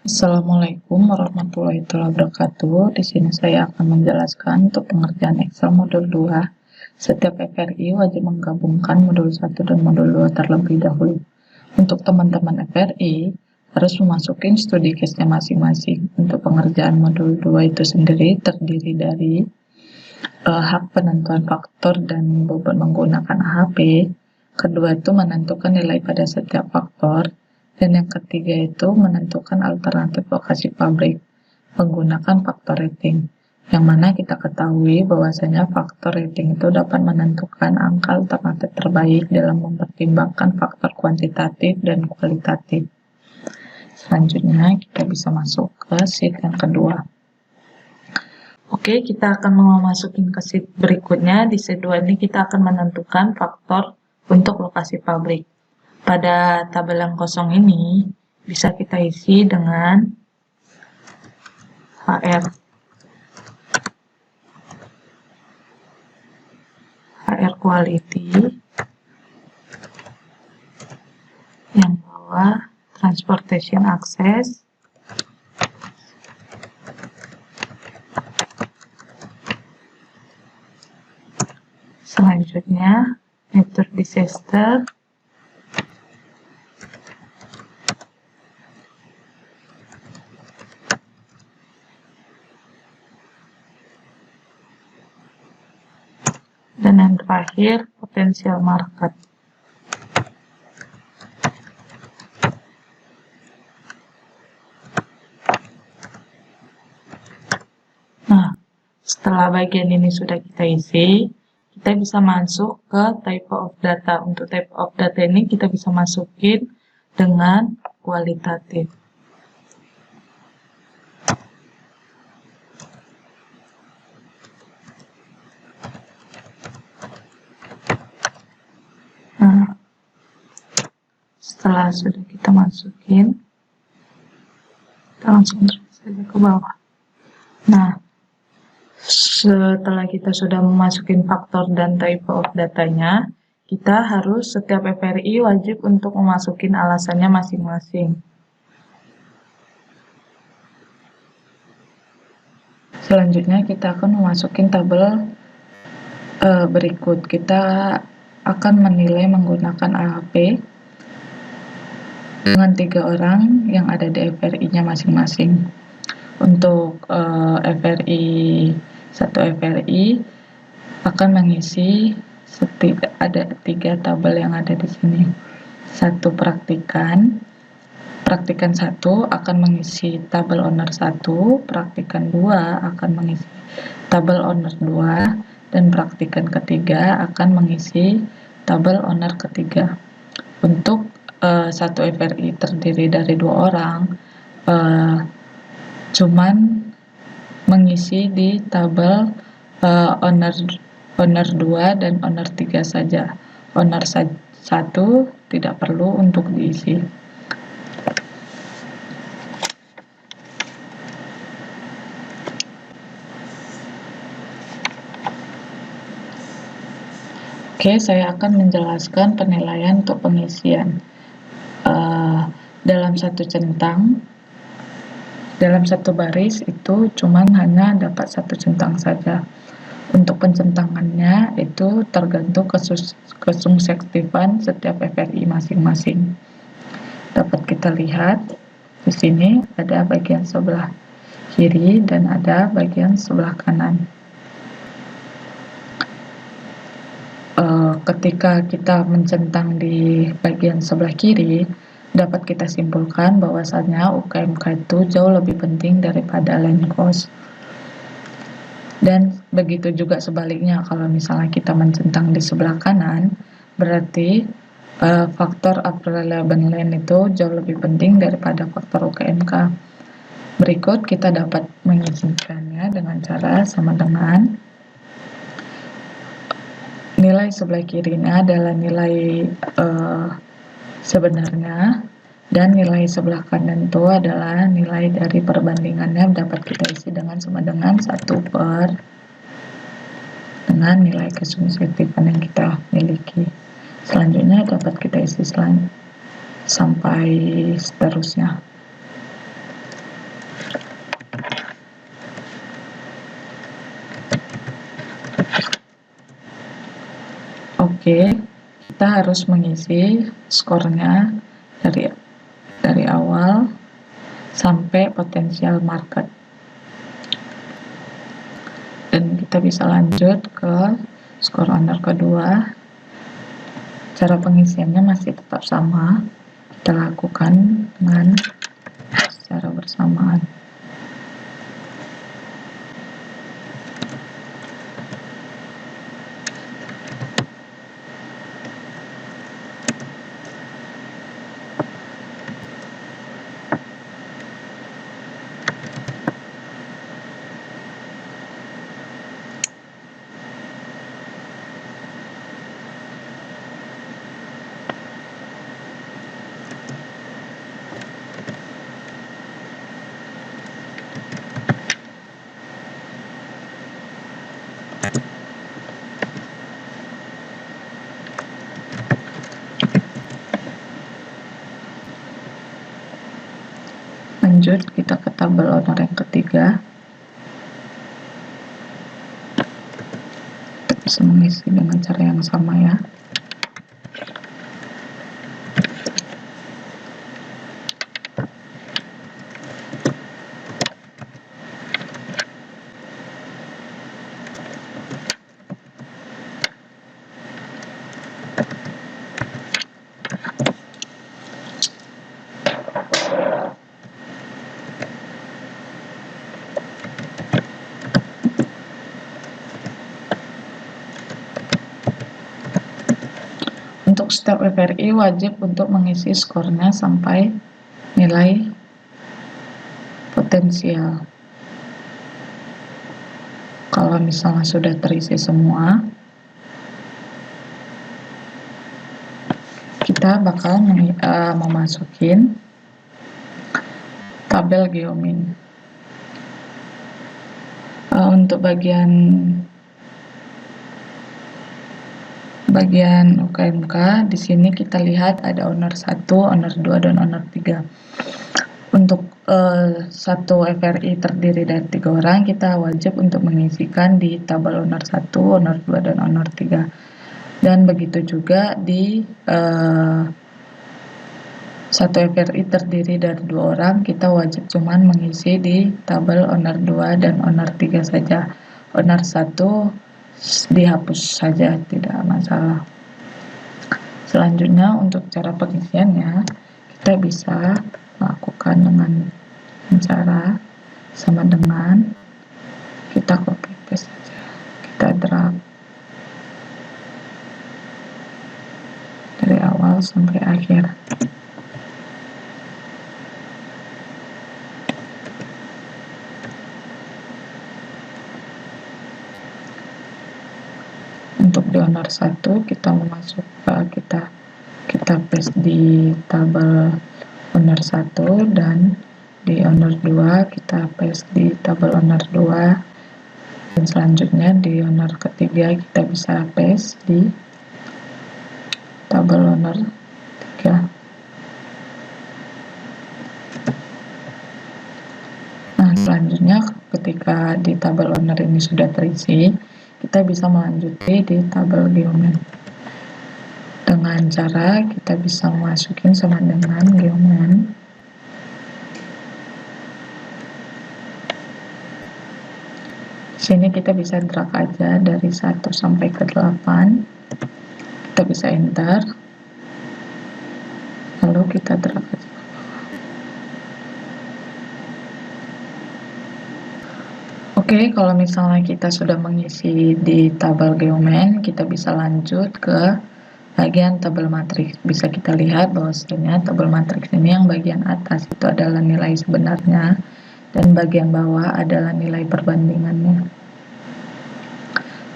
Assalamualaikum warahmatullahi wabarakatuh. Di sini saya akan menjelaskan untuk pengerjaan Excel modul 2. Setiap FRI wajib menggabungkan modul 1 dan modul 2 terlebih dahulu. Untuk teman-teman FRI harus memasukin studi case-nya masing-masing. Untuk pengerjaan modul 2 itu sendiri terdiri dari hak penentuan faktor dan bobot menggunakan AHP. Kedua itu menentukan nilai pada setiap faktor. Dan yang ketiga itu menentukan alternatif lokasi pabrik menggunakan faktor rating. Yang mana kita ketahui bahwasanya faktor rating itu dapat menentukan angka alternatif terbaik dalam mempertimbangkan faktor kuantitatif dan kualitatif. Selanjutnya kita bisa masuk ke sheet yang kedua. Oke, kita akan memasukin ke sheet berikutnya. Di sheet 2 ini kita akan menentukan faktor untuk lokasi pabrik. Pada tabel yang kosong ini bisa kita isi dengan HR quality, yang bawah transportation access, selanjutnya nature disaster, dan yang terakhir potensial market. Nah, setelah bagian ini sudah kita isi, kita bisa masuk ke type of data. Untuk type of data ini kita bisa masukin dengan kualitatif. Nah, setelah sudah kita masukin, kita langsung terus saja ke bawah. Nah, setelah kita sudah memasukin faktor dan type of datanya, kita harus setiap FRI wajib untuk memasukin alasannya masing-masing. Selanjutnya kita akan memasukin tabel berikut. Kita akan menilai menggunakan AHP dengan 3 orang yang ada di FRI-nya masing-masing. Untuk FRI 1 FRI akan mengisi ada 3 tabel yang ada di sini. 1 praktikan 1 akan mengisi tabel owner 1, praktikan 2 akan mengisi tabel owner 2, dan praktikan ketiga akan mengisi tabel owner ketiga. Untuk 1 FRI terdiri dari 2 orang, cuman mengisi di tabel owner 2 dan owner 3 saja. Owner 1 tidak perlu untuk diisi. Oke, saya akan menjelaskan penilaian untuk pengisian. Dalam satu centang, dalam satu baris itu cuman hanya dapat 1 centang saja. Untuk pencentangannya itu tergantung kesuksesan setiap FRI masing-masing. Dapat kita lihat di sini ada bagian sebelah kiri dan ada bagian sebelah kanan. Ketika kita mencentang di bagian sebelah kiri, dapat kita simpulkan bahwasannya UKMK itu jauh lebih penting daripada land cost. Dan begitu juga sebaliknya, kalau misalnya kita mencentang di sebelah kanan, berarti faktor available land itu jauh lebih penting daripada faktor UKMK. Berikut kita dapat mengisikannya dengan cara sama dengan nilai sebelah kirinya adalah nilai sebenarnya, dan nilai sebelah kanan itu adalah nilai dari perbandingannya, dapat kita isi dengan sama dengan 1 per dengan nilai kesuksesan yang kita miliki. Selanjutnya dapat kita isi sampai seterusnya. Oke, kita harus mengisi skornya dari awal sampai potensial market, dan kita bisa lanjut ke skor owner kedua. Cara pengisiannya masih tetap sama, kita lakukan dengan secara bersamaan. Lanjut kita ke tabel owner yang ketiga. Kita bisa mengisi dengan cara yang sama ya. Untuk setiap FRI wajib untuk mengisi skornya sampai nilai potensial. Kalau misalnya sudah terisi semua, kita bakal memasukin tabel geomin. Untuk bagian UKMK, di sini kita lihat ada owner 1, owner 2, dan owner 3. Untuk satu FRI terdiri dari 3 orang, kita wajib untuk mengisikan di tabel owner 1, owner 2, dan owner 3. Dan begitu juga di satu FRI terdiri dari 2 orang, kita wajib cuman mengisi di tabel owner 2 dan owner 3 saja. Owner 1 dihapus saja, tidak masalah. Selanjutnya untuk cara pengisiannya, kita bisa lakukan dengan cara sama dengan kita copy paste saja, kita drag dari awal sampai akhir. Untuk di owner 1 kita kita paste di tabel owner 1, dan di owner 2 kita paste di tabel owner 2, dan selanjutnya di owner ketiga kita bisa paste di tabel owner 3. Nah, selanjutnya ketika di tabel owner ini sudah terisi, kita bisa melanjuti di tabel geomen. Dengan cara kita bisa masukin sama dengan geomen. Di sini kita bisa drag aja dari 1 sampai ke 8. Kita bisa enter. Lalu kita drag aja. Oke, kalau misalnya kita sudah mengisi di tabel geomen, kita bisa lanjut ke bagian tabel matriks. Bisa kita lihat bahwasanya tabel matriks ini yang bagian atas itu adalah nilai sebenarnya, dan bagian bawah adalah nilai perbandingannya.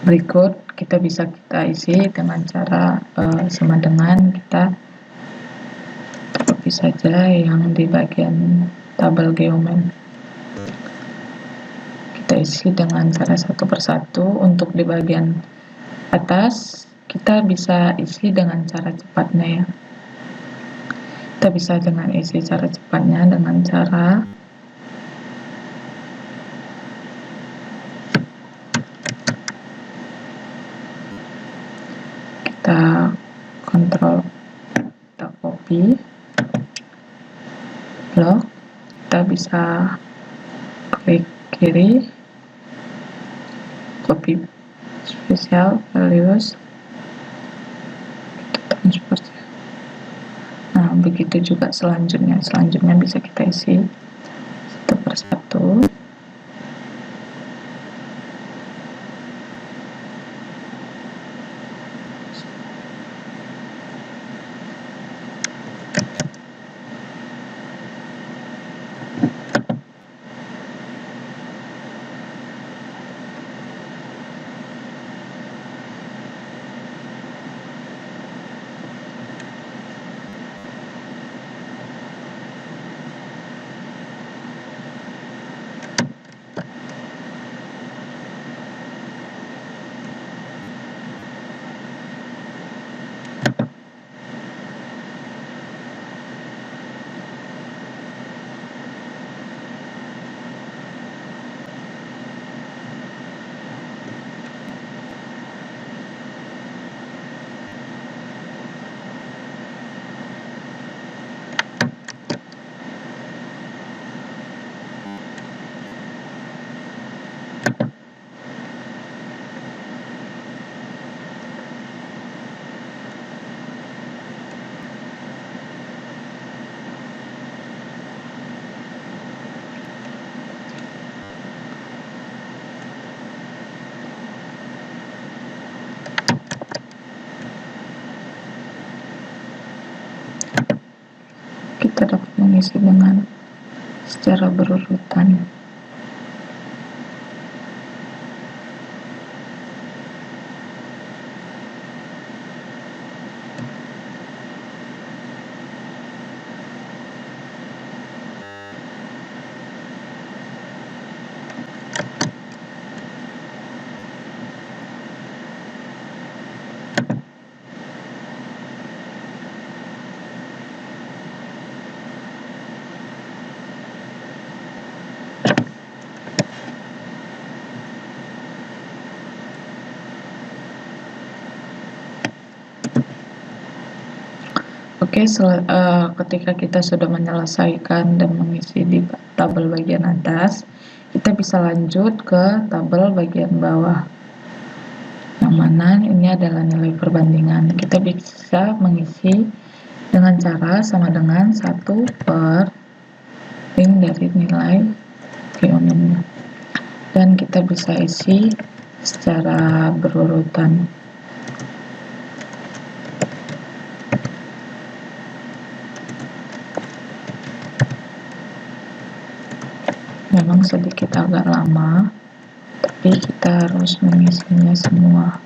Berikut kita bisa isi dengan cara sama dengan kita copy saja yang di bagian tabel geomen. Kita isi dengan cara satu persatu. Untuk di bagian atas kita bisa isi dengan cara cepatnya ya. Kita bisa dengan isi cara cepatnya dengan cara kita copy blok, kita bisa klik kiri, copy spesial values, kita transfer. Nah, begitu juga selanjutnya bisa kita isi satu persatu. Kita dapat mengisi dengan secara berurutan. Oke, ketika kita sudah menyelesaikan dan mengisi di tabel bagian atas, kita bisa lanjut ke tabel bagian bawah, yang mana ini adalah nilai perbandingan. Kita bisa mengisi dengan cara sama dengan 1 per ring dari nilai umumnya, dan kita bisa isi secara berurutan. Memang sedikit agak lama, tapi kita harus mengisinya semua.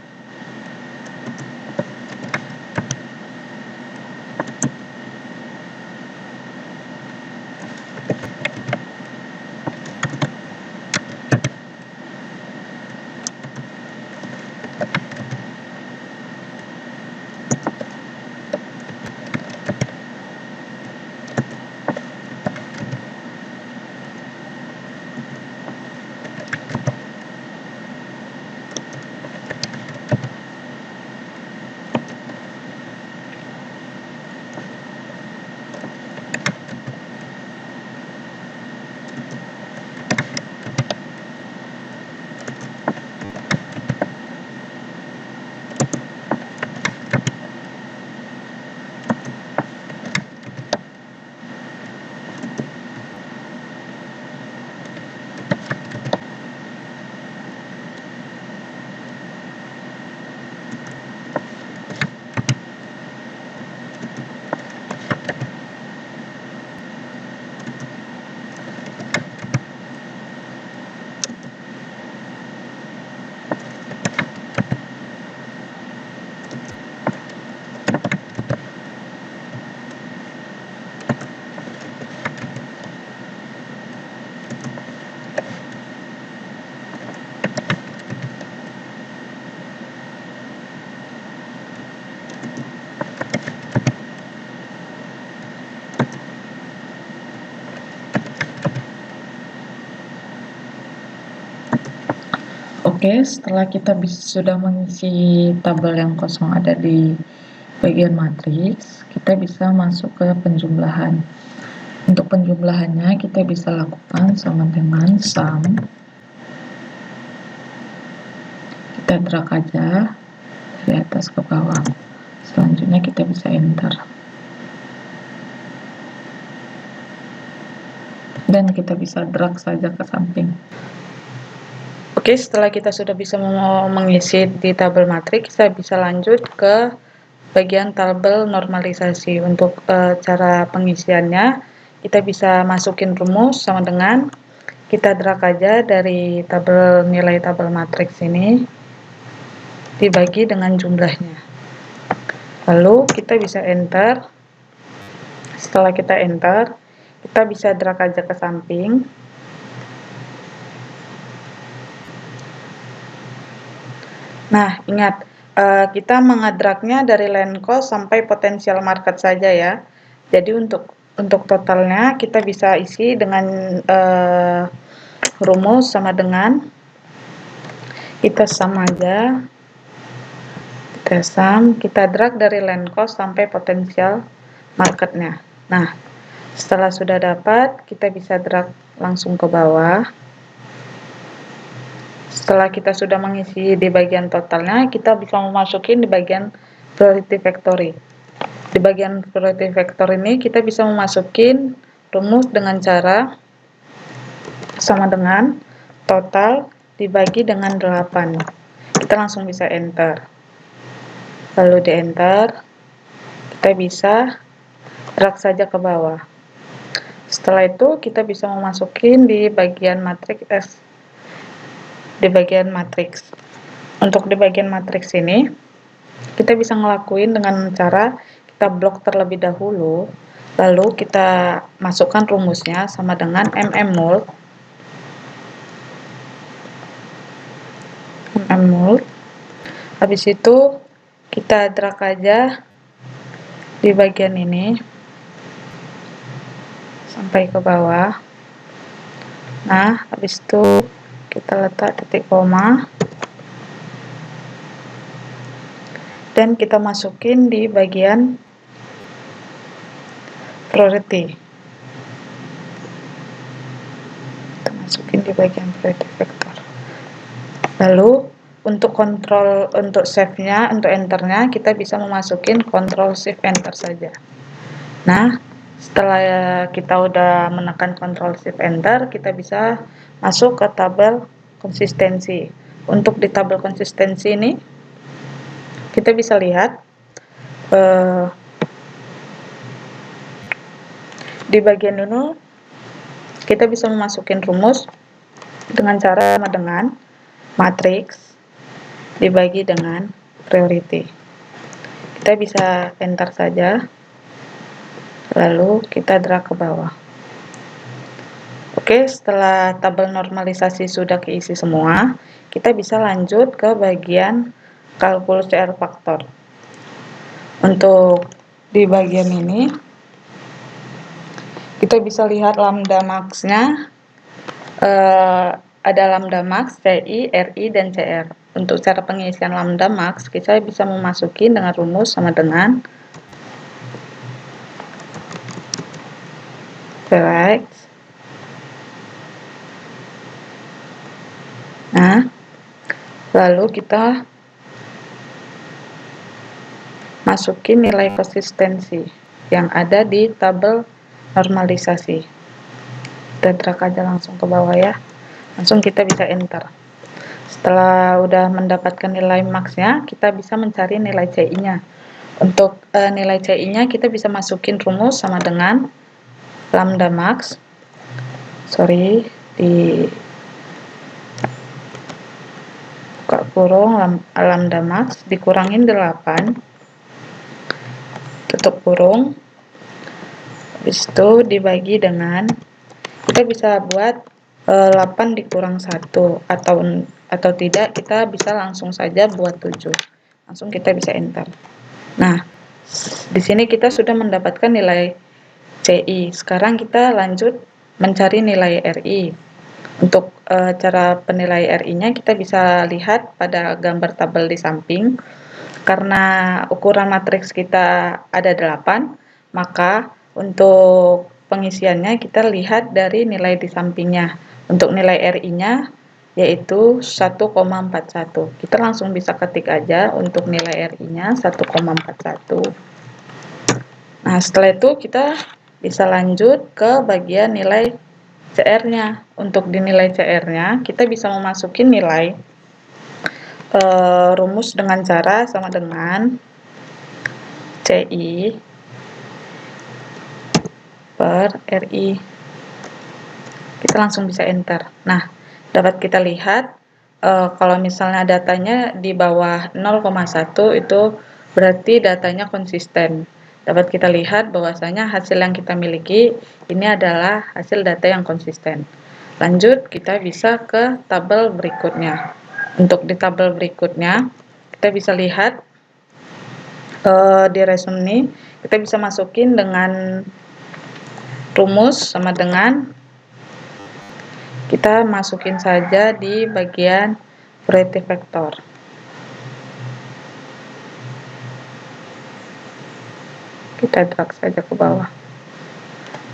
Oke, setelah kita sudah mengisi tabel yang kosong ada di bagian matriks, kita bisa masuk ke penjumlahan. Untuk penjumlahannya kita bisa lakukan sama dengan sum. Kita drag aja dari atas ke bawah. Selanjutnya kita bisa enter. Dan kita bisa drag saja ke samping. Oke, setelah kita sudah bisa mengisi di tabel matriks, kita bisa lanjut ke bagian tabel normalisasi. Untuk cara pengisiannya, kita bisa masukin rumus sama dengan kita drag aja dari tabel nilai tabel matriks ini dibagi dengan jumlahnya. Lalu kita bisa enter. Setelah kita enter, kita bisa drag aja ke samping. Nah, ingat, kita mengedragnya dari land cost sampai potensial market saja ya. Jadi untuk totalnya kita bisa isi dengan rumus sama dengan kita sum aja. Kita sum, kita drag dari land cost sampai potensial marketnya. Nah, setelah sudah dapat, kita bisa drag langsung ke bawah. Setelah kita sudah mengisi di bagian totalnya, kita bisa memasukin di bagian priority factory. Di bagian priority factory ini kita bisa memasukin rumus dengan cara sama dengan total dibagi dengan 8. Kita langsung bisa enter. Lalu di enter, kita bisa drag saja ke bawah. Setelah itu kita bisa memasukin di bagian matriks di bagian matriks. Untuk di bagian matriks ini, kita bisa ngelakuin dengan cara kita blok terlebih dahulu, lalu kita masukkan rumusnya sama dengan mmul. Habis itu kita drag aja di bagian ini sampai ke bawah. Nah, habis itu kita letak titik koma dan kita masukin di bagian priority. Kita masukin di bagian priority vector. Lalu untuk kontrol, untuk save-nya, untuk enter-nya kita bisa memasukin control shift enter saja. Nah, setelah kita udah menekan control shift enter, kita bisa masuk ke tabel konsistensi. Untuk di tabel konsistensi ini kita bisa lihat di bagian ini kita bisa memasukin rumus dengan cara sama dengan matriks dibagi dengan priority. Kita bisa enter saja, lalu kita drag ke bawah. Oke, setelah tabel normalisasi sudah keisi semua, kita bisa lanjut ke bagian kalkulus CR faktor. Untuk di bagian ini, kita bisa lihat lambda max-nya, ada lambda max, CI, RI, dan CR. Untuk cara pengisian lambda max, kita bisa memasuki dengan rumus sama dengan select. Nah, lalu kita masukin nilai konsistensi yang ada di tabel normalisasi. Kita drag aja langsung ke bawah ya. Langsung kita bisa enter. Setelah udah mendapatkan nilai max-nya, kita bisa mencari nilai CI-nya. Untuk nilai CI-nya kita bisa masukin rumus sama dengan lambda max. Di buka kurung lambda max dikurangin 8, tutup kurung, habis itu dibagi dengan, kita bisa buat 8 dikurang 1 atau tidak, kita bisa langsung saja buat 7. Langsung kita bisa enter. Nah, di sini kita sudah mendapatkan nilai CI. Sekarang kita lanjut mencari nilai RI. Untuk cara penilai RI-nya kita bisa lihat pada gambar tabel di samping. karena ukuran matriks kita ada 8, maka untuk pengisiannya kita lihat dari nilai di sampingnya. Untuk nilai RI-nya yaitu 1,41. Kita langsung bisa ketik aja untuk nilai RI-nya 1,41. Nah, setelah itu kita bisa lanjut ke bagian nilai CR-nya. Untuk di nilai CR-nya, kita bisa memasukin nilai rumus dengan cara sama dengan CI per RI. Kita langsung bisa enter. Nah, dapat kita lihat kalau misalnya datanya di bawah 0,1 itu berarti datanya konsisten. Dapat kita lihat bahwasanya hasil yang kita miliki ini adalah hasil data yang konsisten. Lanjut, kita bisa ke tabel berikutnya. Untuk di tabel berikutnya, kita bisa lihat di resume ini, kita bisa masukin dengan rumus sama dengan kita masukin saja di bagian variety vector. Kita drag saja ke bawah.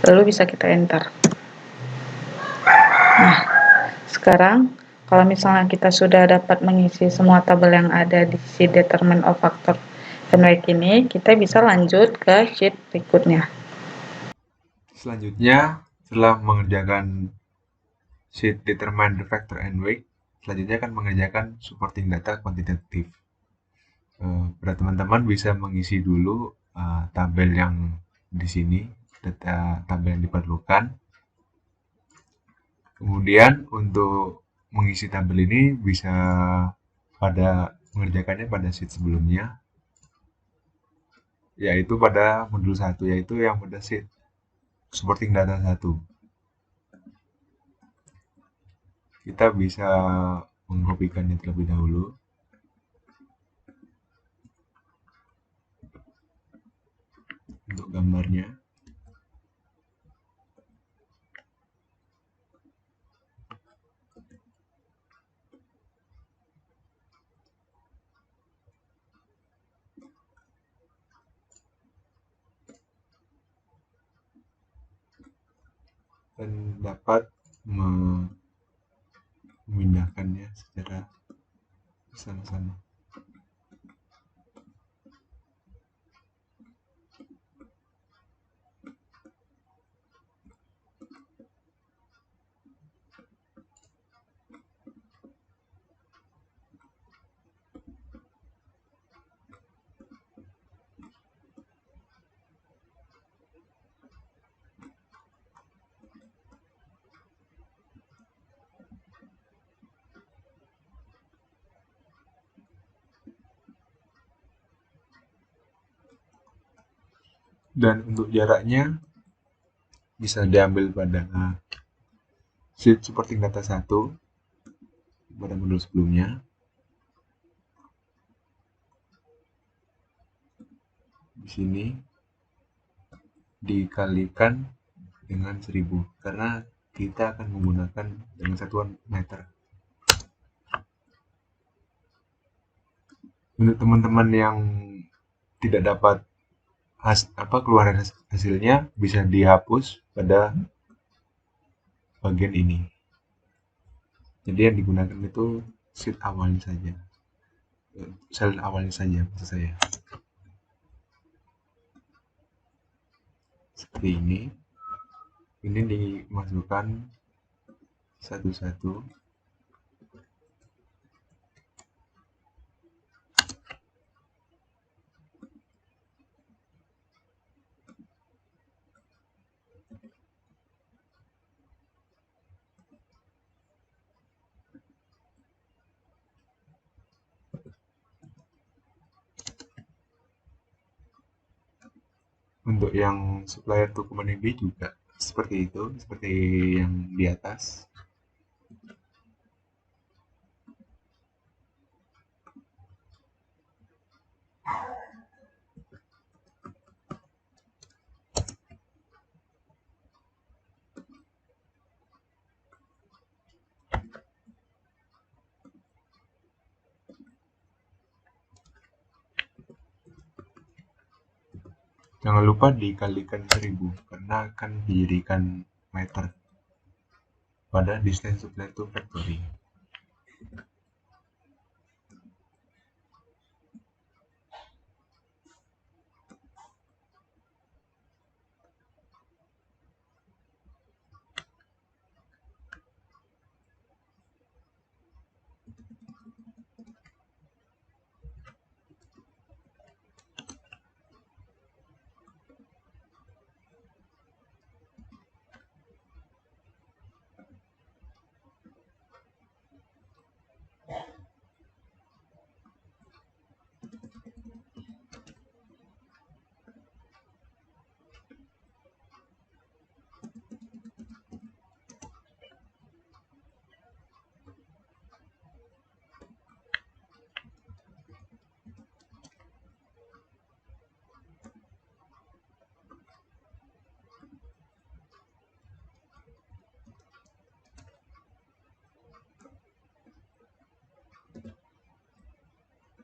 Lalu bisa kita enter. Nah, sekarang kalau misalnya kita sudah dapat mengisi semua tabel yang ada di sisi determinant of factor NWEC ini, kita bisa lanjut ke sheet berikutnya. Selanjutnya, setelah mengerjakan sheet determine the factor and weight, selanjutnya akan mengerjakan supporting data kuantitatif. Pada teman-teman bisa mengisi dulu tabel yang di sini, data tabel yang diperlukan. Kemudian untuk mengisi tabel ini bisa mengerjakannya pada sheet sebelumnya, yaitu pada modul 1, yaitu yang pada sheet supporting data 1. Kita bisa mengkopikannya terlebih dahulu. Untuk gambarnya. Dan dapat memindahkannya secara bersama-sama. Dan untuk jaraknya bisa diambil pada sheet supporting data 1 pada modul sebelumnya. Di sini dikalikan dengan 1000 karena kita akan menggunakan dengan satuan meter. Untuk teman-teman yang tidak dapat keluaran hasilnya, bisa dihapus pada bagian ini. Jadi yang digunakan itu sheet awalnya saja, sel awalnya saja maksud saya. Seperti ini dimasukkan satu-satu. Untuk yang supplier to Command B juga seperti itu, seperti yang di atas. Jangan lupa dikalikan 1000 karena akan dijadikan meter pada distance supply to factory.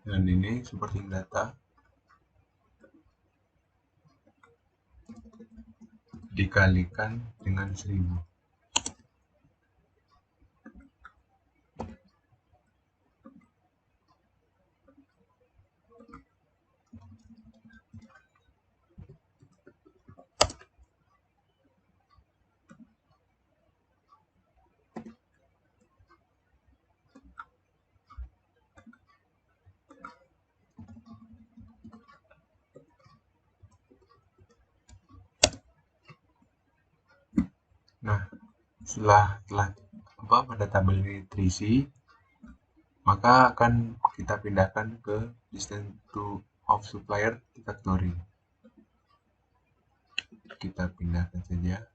Dan ini supporting data dikalikan dengan 1000. Nah, setelah pada tabel ini terisi, maka akan kita pindahkan ke distance to of supplier to factory. Kita pindahkan saja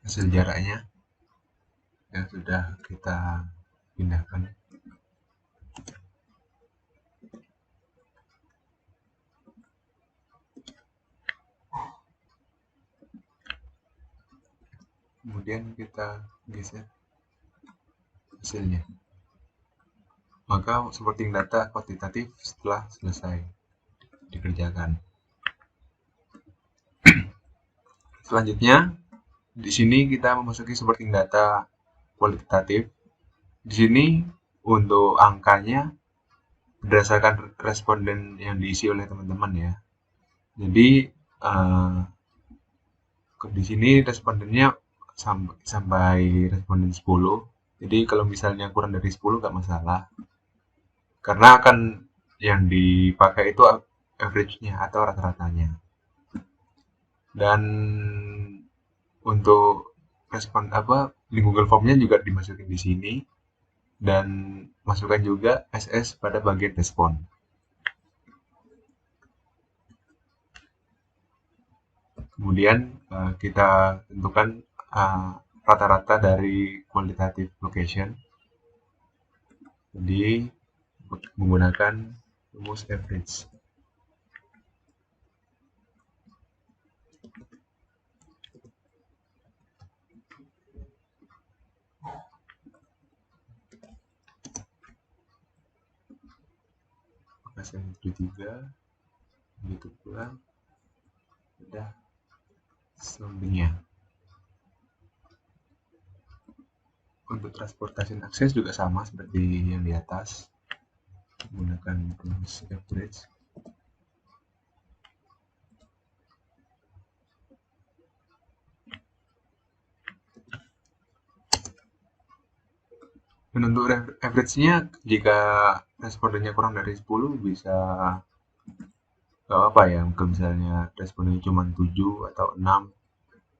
hasil jaraknya yang sudah kita pindahkan. Kemudian kita geser hasilnya. Maka supporting data kuantitatif setelah selesai dikerjakan. Selanjutnya, di sini kita memasuki supporting data kualitatif. Di sini untuk angkanya berdasarkan responden yang diisi oleh teman-teman ya. Jadi di sini respondennya sampai responden 10. Jadi kalau misalnya kurang dari 10 nggak masalah. Karena akan yang dipakai itu average-nya atau rata-ratanya. Dan untuk respon di Google Form-nya juga dimasukin di sini dan masukkan juga SS pada bagian respon. Kemudian kita tentukan rata-rata dari qualitative location. Jadi menggunakan rumus average. Pasang 73, begitu pula sudah selebihnya. Untuk transportation akses juga sama seperti yang di atas, menggunakan rumus average. Dan untuk average-nya, jika respondennya kurang dari 10 bisa nggak apa ya, misalnya respondennya cuma 7 atau 6,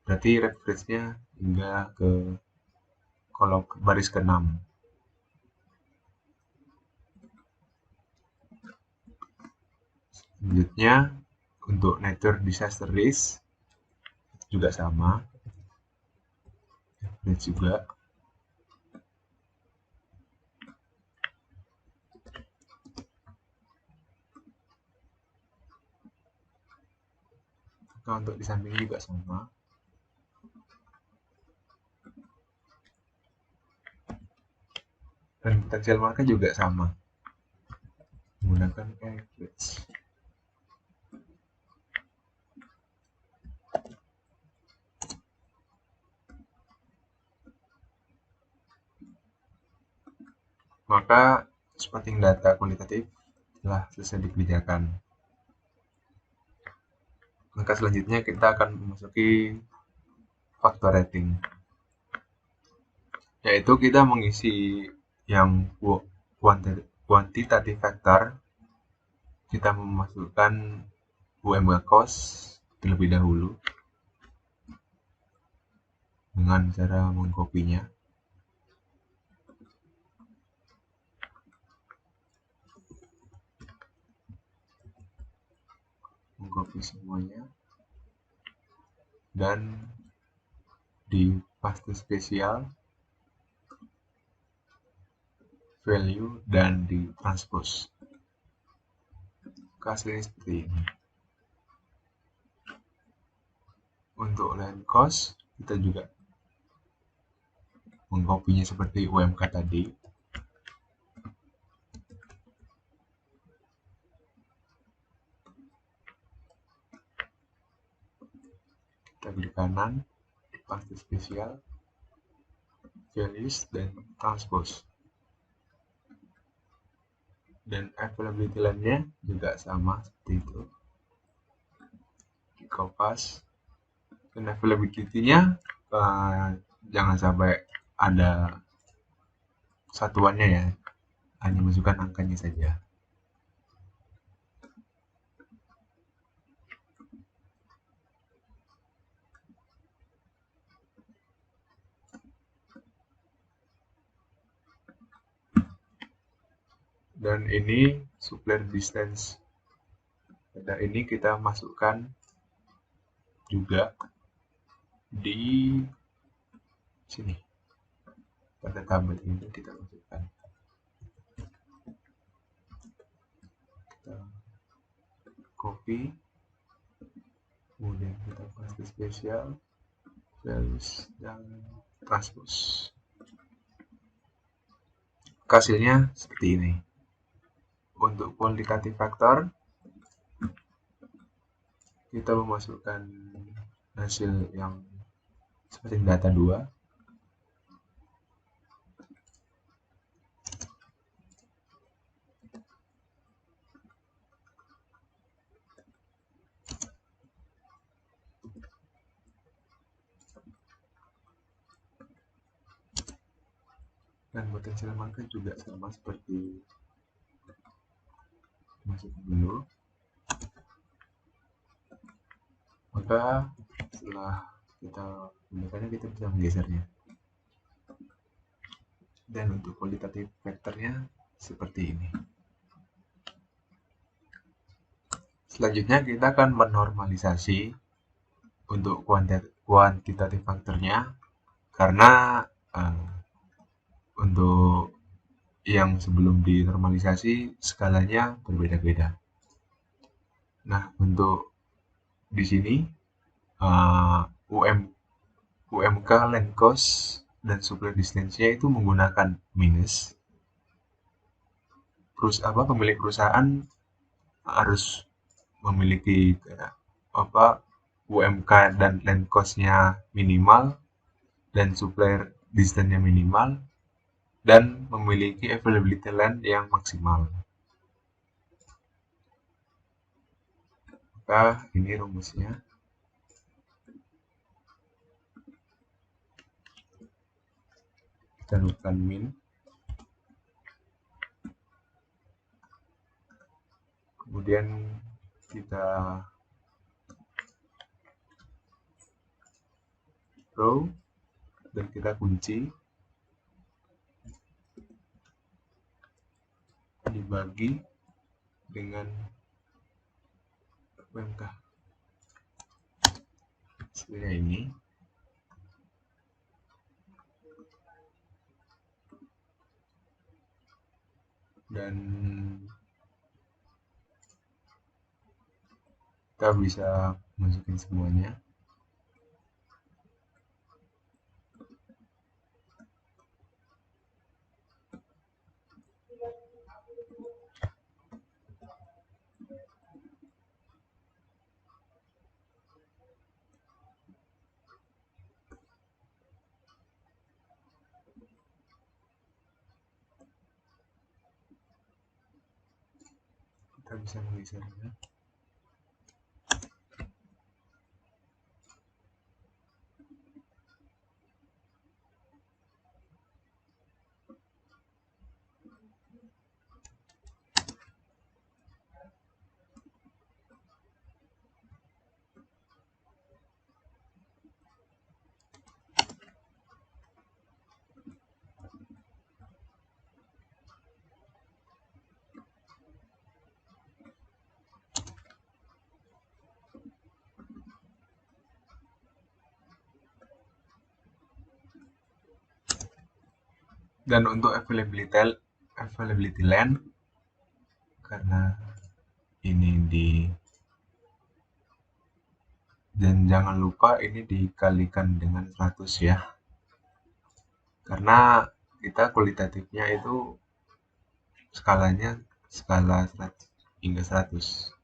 berarti average-nya hingga ke kolom baris ke-6. Selanjutnya untuk nature disaster risk juga sama, average juga. Nah, untuk di samping juga sama. Dan potensial market juga sama, menggunakan average. Maka supporting data kualitatif telah selesai dikerjakan. Langkah selanjutnya kita akan memasuki faktor rating, yaitu kita mengisi yang quantitative factor. Kita memasukkan UMK cost terlebih dahulu dengan cara mengkopinya. Mengcopy semuanya dan di paste spesial, value, dan di transpose. Hasilnya seperti ini. Untuk land cost kita juga mengkopinya seperti UMK tadi. Kita klik kanan, paste spesial, values, dan transpose. Dan availability line-nya juga sama seperti itu. Kopas. Dan availability-nya jangan sampai ada satuannya ya, hanya masukkan angkanya saja. Dan ini supplier distance. Data ini kita masukkan juga di sini. Pada tabel ini kita masukkan. Kita copy, kemudian kita paste spesial, values, dan transpose. Hasilnya seperti ini. Untuk quantitative factor, kita memasukkan hasil yang seperti data 2. Dan potensial market juga sama seperti masuk dulu. Maka setelah kita menggunakannya, kita bisa menggesernya. Dan untuk kualitatif factornya seperti ini. Selanjutnya kita akan menormalisasi untuk kuantitatif faktornya, karena untuk yang sebelum dinormalisasi skalanya berbeda-beda. Nah, untuk di sini UMK, land cost, dan supply distance-nya itu menggunakan minus. Pemilik perusahaan harus memiliki UMK dan land cost-nya minimal dan supplier distance-nya minimal dan memiliki availability land yang maksimal. Maka ini rumusnya. Kita lakukan min. Kemudian kita row dan kita kunci, dibagi dengan UMK. Hasilnya ini. Dan kita bisa masukin semuanya. kita bisa menggesernya. Dan untuk availability length, karena ini dan jangan lupa ini dikalikan dengan 100 ya, karena kita kualitatifnya itu skalanya skala 100 hingga 100.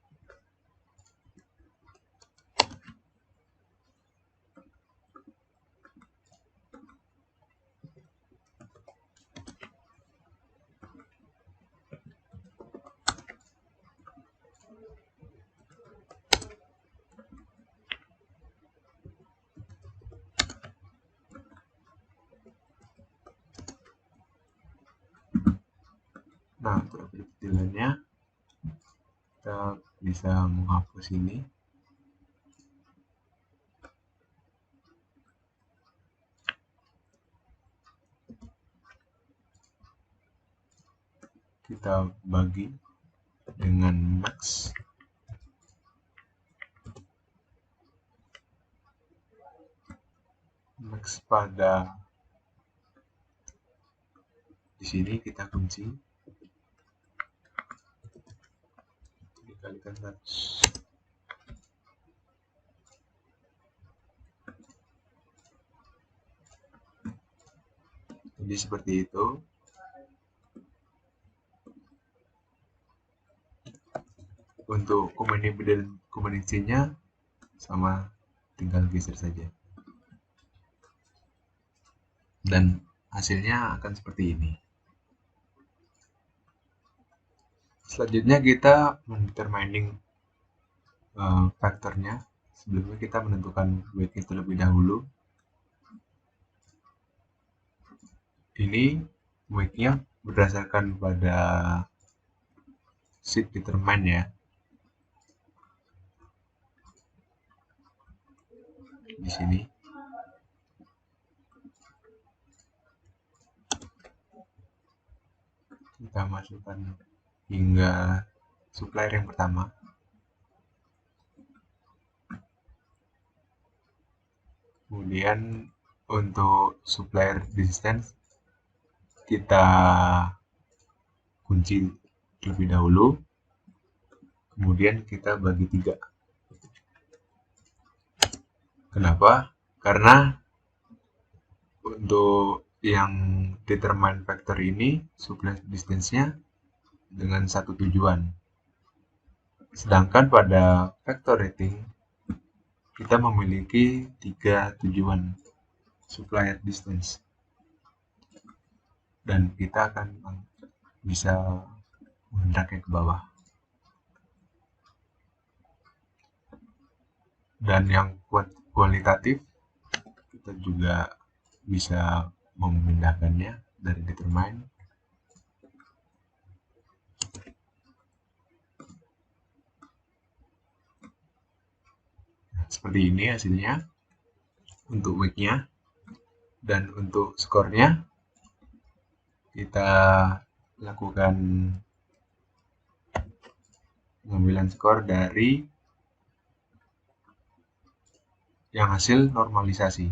Nah, untuk availability-nya kita bisa menghapus ini. Kita bagi dengan max. Max pada di sini kita kunci dikalikan 100. Jadi seperti itu. Untuk kombinasinya sama, tinggal geser saja. Dan hasilnya akan seperti ini. Selanjutnya kita mendetermining faktornya. Sebelumnya kita menentukan weight terlebih dahulu. Ini weight-nya berdasarkan pada seed determine ya. Di sini. Kita masukkan hingga supplier yang pertama. Kemudian untuk supplier distance kita kunci terlebih dahulu. Kemudian kita bagi 3. Kenapa? Karena untuk yang determine factor ini supply distance-nya dengan satu tujuan. Sedangkan pada factor rating kita memiliki 3 tujuan supplier distance. Dan kita akan bisa menghendaknya ke bawah. Dan yang kualitatif kita juga bisa memindahkannya dari determine. Seperti ini hasilnya untuk weight-nya. Dan untuk skornya kita lakukan pengambilan skor dari yang hasil normalisasi.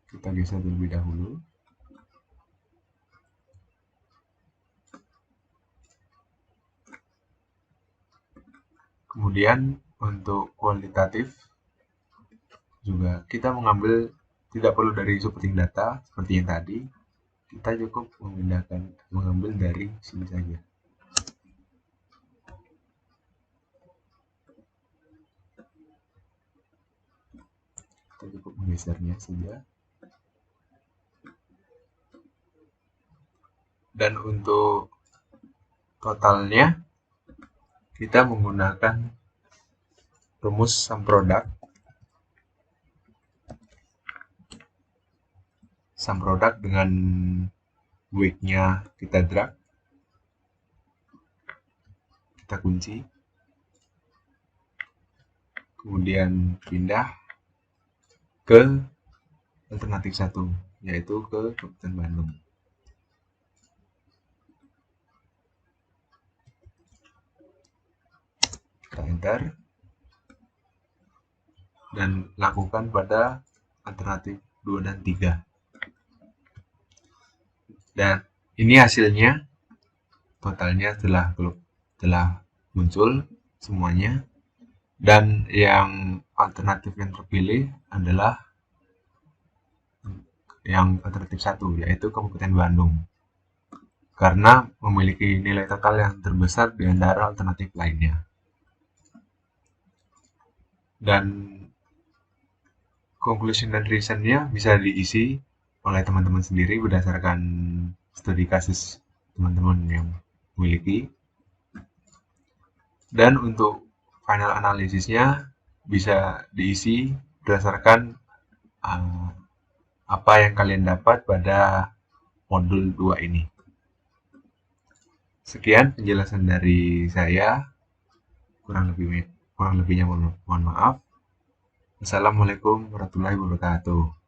Kita geser terlebih dahulu. Kemudian untuk kualitatif juga kita mengambil, tidak perlu dari supporting data seperti yang tadi, kita cukup mengambil dari sini saja. Kita cukup menggesernya saja. Dan untuk totalnya kita menggunakan rumus sum product. Sum product dengan weight-nya kita drag, kita kunci, kemudian pindah ke alternatif 1, yaitu ke Kabupaten Bandung. Kita enter dan lakukan pada alternatif 2 dan 3. Dan ini hasilnya, totalnya telah muncul semuanya. Dan yang alternatif yang terpilih adalah yang alternatif 1, yaitu Kabupaten Bandung. Karena memiliki nilai total yang terbesar di antara alternatif lainnya. Dan conclusion dan reason-nya bisa diisi oleh teman-teman sendiri berdasarkan studi kasus teman-teman yang memiliki. Dan untuk final analisisnya bisa diisi berdasarkan apa yang kalian dapat pada modul 2 ini. Sekian penjelasan dari saya. Kurang lebihnya mohon maaf. Assalamualaikum warahmatullahi wabarakatuh.